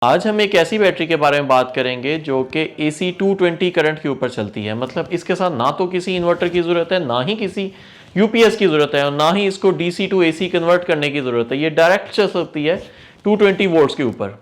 आज हम एक ऐसी बैटरी के बारे में बात करेंगे जो कि AC 220 करंट के ऊपर चलती है। मतलब इसके साथ ना तो किसी इन्वर्टर की ज़रूरत है, ना ही किसी UPS की ज़रूरत है और ना ही इसको DC टू AC कन्वर्ट करने की ज़रूरत है। ये डायरेक्ट चल सकती है 220 वोल्ट्स के ऊपर।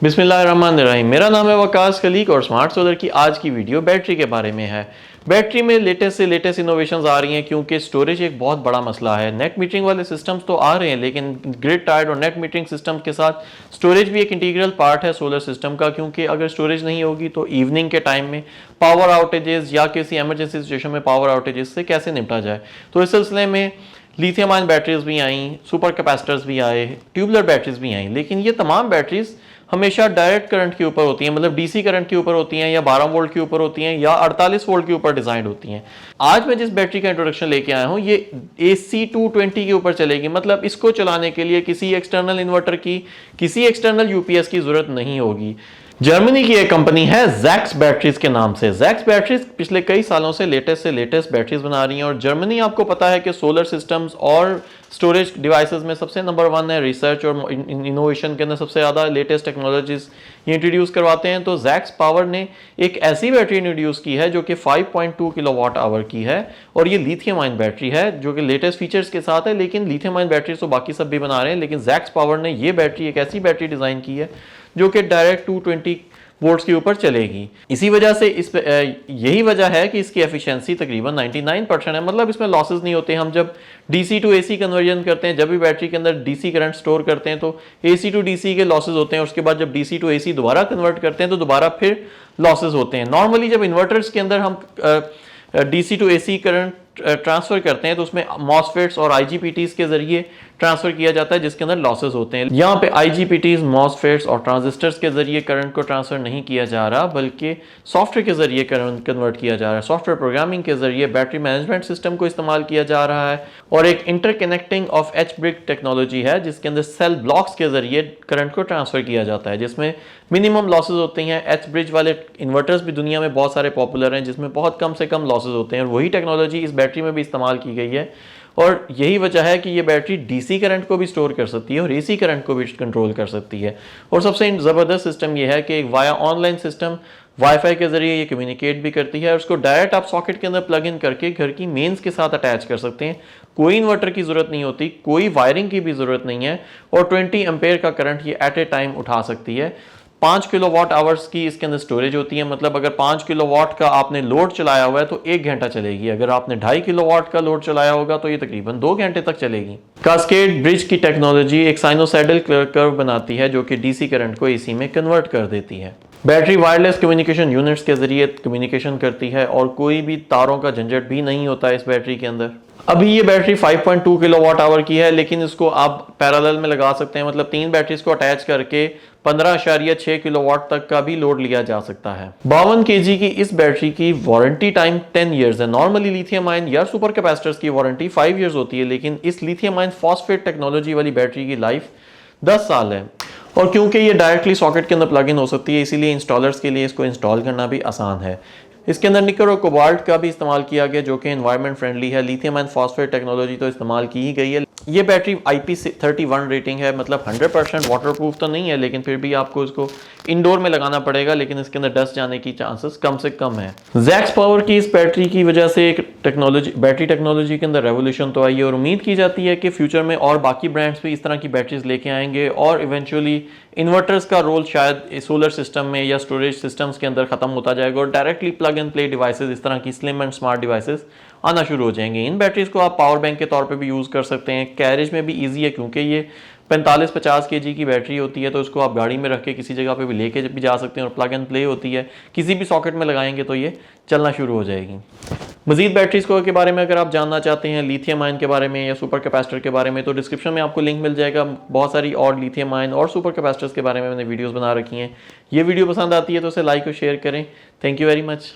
बिस्मिल्लाहिर्रहमानिर्रहीम। मेरा नाम है वकास खलीक और स्मार्ट सोलर की आज की वीडियो बैटरी के बारे में है। बैटरी में लेटेस्ट से लेटेस्ट इनोवेशंस आ रही हैं क्योंकि स्टोरेज एक बहुत बड़ा मसला है। नेट मीटरिंग वाले सिस्टम्स तो आ रहे हैं लेकिन ग्रिड टाइड और नेट मीटरिंग सिस्टम के साथ स्टोरेज भी एक इंटीग्रल पार्ट है सोलर सिस्टम का, क्योंकि अगर स्टोरेज नहीं होगी तो इवनिंग के टाइम में पावर आउटेजेस या किसी एमरजेंसी सिचुएशन में पावर आउटेजेस से कैसे निपटा जाए। तो इस सिलसिले में लिथियम आयन बैटरीज भी आई, सुपर कैपेसिटर्स भी आए, ट्यूबुलर बैटरीज भी आई, लेकिन ये तमाम बैटरीज हमेशा डायरेक्ट करंट के ऊपर होती हैं, मतलब डीसी करंट के ऊपर होती हैं या 12 वोल्ट के ऊपर होती हैं या 48 वोल्ट के ऊपर डिजाइन होती हैं। आज मैं जिस बैटरी का इंट्रोडक्शन लेके आया हूं ये AC 220 के ऊपर चलेगी। मतलब इसको चलाने के लिए किसी एक्सटर्नल इन्वर्टर की, किसी एक्सटर्नल UPS की जरूरत नहीं होगी। जर्मनी की एक कंपनी है जैक्स बैटरीज के नाम से। जैक्स बैटरीज पिछले कई सालों से लेटेस्ट बैटरीज बना रही हैं और जर्मनी आपको पता है कि सोलर सिस्टम्स और स्टोरेज डिवाइसेस में सबसे नंबर 1 है। रिसर्च और इनोवेशन के अंदर सबसे ज़्यादा लेटेस्ट टेक्नोलॉजीज ये इंट्रोड्यूस करवाते हैं। तो जैक्स पावर ने एक ऐसी बैटरी इंट्रोड्यूस की है जो कि 5.2 किलोवाट आवर की है और ये लिथियम आयन बैटरी है जो कि लेटेस्ट फीचर्स के साथ है। लेकिन लिथियम आयन बैटरी तो बाकी सब भी बना रहे हैं, लेकिन जैक्स पावर ने ये बैटरी एक ऐसी बैटरी डिज़ाइन की है जो कि डायरेक्ट 220 वोल्ट्स के ऊपर चलेगी। इसी वजह से यही वजह है कि इसकी एफिशिएंसी तकरीबन 99% है। मतलब इसमें लॉसेस नहीं होते। हम जब DC टू AC कन्वर्जन करते हैं, जब भी बैटरी के अंदर DC करंट स्टोर करते हैं तो AC टू DC के लॉसेस होते हैं। उसके बाद जब DC टू AC दोबारा कन्वर्ट करते हैं तो दोबारा फिर लॉसेस होते हैं। नॉर्मली जब इन्वर्टर्स के अंदर हम DC to AC current transfer करते हैं तो उसमें मॉसफेट्स और IGBTs के जरिए ट्रांसफर किया जाता है जिसके अंदर लॉसेस होते हैं। यहाँ पे IGBTs, मॉसफेट्स और ट्रांजिस्टर्स के जरिए करंट को ट्रांसफर नहीं किया जा रहा बल्कि सॉफ्टवेयर के जरिए करंट कन्वर्ट किया जा रहा है। सॉफ्टवेयर प्रोग्रामिंग के जरिए बैटरी मैनेजमेंट सिस्टम को इस्तेमाल किया जा रहा है और एक इंटरकनेक्टिंग ऑफ H-ब्रिक टेक्नोलॉजी है जिसके अंदर सेल ब्लॉक्स के जरिए करंट को ट्रांसफर किया जाता है, जिसमें मिनिमम लॉसेज होती हैं। H-ब्रिज वाले इन्वर्टर्स भी दुनिया में बहुत सारे पॉपुलर हैं जिसमें बहुत कम से कम लॉसेज होते हैं और वही टेक्नोलॉजी इस बैटरी में भी इस्तेमाल की गई है। और यही वजह है कि ये बैटरी DC करंट को भी स्टोर कर सकती है और AC करंट को भी कंट्रोल कर सकती है। और सबसे ज़बरदस्त सिस्टम ये है कि वाया ऑनलाइन सिस्टम वाईफाई के जरिए ये कम्युनिकेट भी करती है और उसको डायरेक्ट आप सॉकेट के अंदर प्लग इन करके घर की मेंस के साथ अटैच कर सकते हैं। कोई इन्वर्टर की ज़रूरत नहीं होती, कोई वायरिंग की भी ज़रूरत नहीं है और 20 एम्पेयर का करंट ये एट ए टाइम उठा सकती है। 5 किलोवाट आवर्स की इसके अंदर स्टोरेज होती है। मतलब अगर 5 किलोवाट का आपने लोड चलाया हुआ है तो 1 घंटा चलेगी। अगर आपने 2.5 किलोवाट का लोड चलाया होगा तो ये तकरीबन 2 घंटे तक चलेगी। कास्केड ब्रिज की टेक्नोलॉजी एक साइनोसाइडल कर्व बनाती है जो कि DC करंट को AC में कन्वर्ट कर देती है। बैटरी वायरलेस कम्युनिकेशन यूनिट्स के जरिए कम्युनिकेशन करती है और कोई भी तारों का झंझट भी नहीं होता है इस बैटरी के अंदर। अभी ये बैटरी 5.2 किलोवाट आवर की है लेकिन इसको आप पैरेलल में लगा सकते हैं। मतलब 3 बैटरीज को अटैच करके 15.6 किलोवाट तक का भी लोड लिया जा सकता है। 52 kg की इस बैटरी की वारंटी टाइम 10 इयर्स है। नॉर्मली लिथियम आयन या सुपर कैपेसिटर्स की वारंटी 5 इयर्स होती है, लेकिन इस लिथियम आयन फॉस्फेट टेक्नोलॉजी वाली बैटरी की लाइफ 10 साल है। और क्योंकि ये डायरेक्टली सॉकेट के अंदर प्लग इन हो सकती है इसीलिए इंस्टॉलर्स के लिए इसको इंस्टॉल करना भी आसान है। इसके अंदर निकल और कोबाल्ट का भी इस्तेमाल किया गया जो कि एनवायरनमेंट फ्रेंडली है। लिथियम आयन फॉस्फेट टेक्नोलॉजी तो इस्तेमाल की ही गई है। ये बैटरी IP31 रेटिंग है। मतलब 100% वाटरप्रूफ तो नहीं है लेकिन फिर भी आपको इसको इंडोर में लगाना पड़ेगा, लेकिन इसके अंदर डस्ट जाने की चांसेस कम से कम है। जैक्स पावर की इस बैटरी की वजह से एक बैटरी टेक्नोलॉजी के अंदर रेवोल्यूशन तो आई है और उम्मीद की जाती है कि फ्यूचर में और बाकी ब्रांड्स भी इस तरह की बैटरीज लेके आएंगे और इवेंचुअली इन्वर्टर्स का रोल शायद सोलर सिस्टम में या स्टोरेज सिस्टम्स के अंदर खत्म होता जाएगा और directly plug and play devices, इस तरह की स्लिम एंड स्मार्ट डिवाइसेस आना शुरू हो जाएंगे। इन बैटरीज को आप पावर बैंक के तौर पे भी यूज़ कर सकते हैं। कैरेज में भी इजी है क्योंकि ये 45-50 kg की बैटरी होती है तो इसको आप गाड़ी में रख के किसी जगह पे भी लेके भी जा सकते हैं और प्लग एंड प्ले होती है। किसी भी सॉकेट में लगाएंगे तो ये चलना शुरू हो जाएगी। मजीद बैटरीज के बारे में अगर आप जानना चाहते हैं, लिथियम आयन के बारे में या सुपर कैपेसिटर के बारे में, तो डिस्क्रिप्शन में आपको लिंक मिल जाएगा। बहुत सारी और लिथियम आयन और सुपर कैपेसिटर्स के बारे में मैंने वीडियोस बना रखी हैं। ये वीडियो पसंद आती है तो उसे लाइक और शेयर करें। Thank you very much.